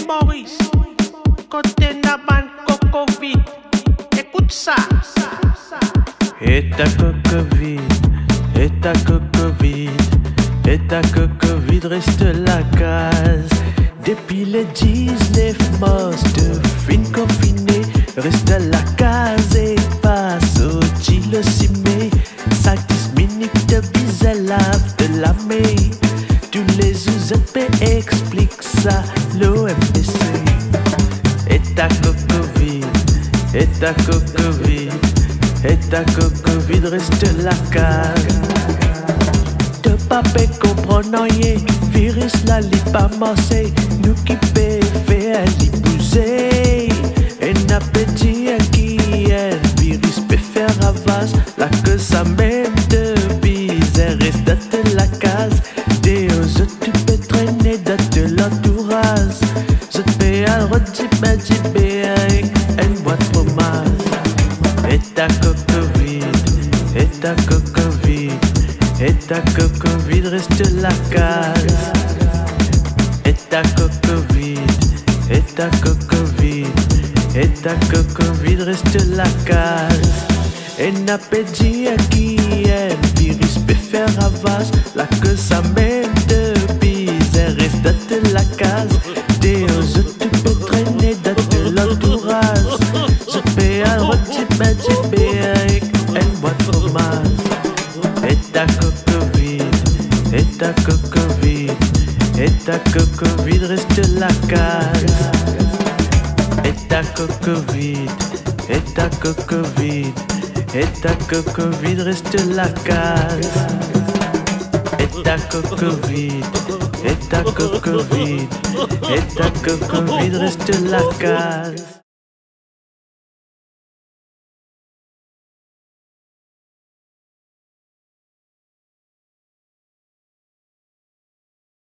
Maurice, côté Naban Coco vide. Écoute ça. Et ta coque vide, et ta coque vide, et ta coque vide reste la case. Depuis le 19 mars, de fin confiné, reste la case et passe au le cimé. 5-10 minutes de bise à lave de la main. Tous les UZP expliquent ça, l'OMPC. Et ta coque vide, et ta coque vide, et ta coque vide reste la case. De pape comprendre rien, virus la li pas massé, nous qui peut faire li bouger. Et n'a petit à qui est, virus peut faire ravage, la que ça même de bise, reste de la case. Des autres tu peux traîner de l'entourage. Je te fais un redis avec une boîte fromage. Et ta coque vide, et ta coque vide, et ta coque vide reste la case. Et ta coque vide, et ta coque vide, et ta coque vide reste la case. Et n'a pas dit à qui est, virus peut faire ravage, la que ça même de bise, reste de la case. Des autres tu peux traîner de l'entourage. Je fais un rôti avec une boîte fromage. Et ta coque vide, et ta coque vide, et ta coque vide reste la case. Et ta coque vide, et ta coque vide, et ta coque vide reste la case. Et ta coque vide, et ta coque vide, et ta coque vide reste la case.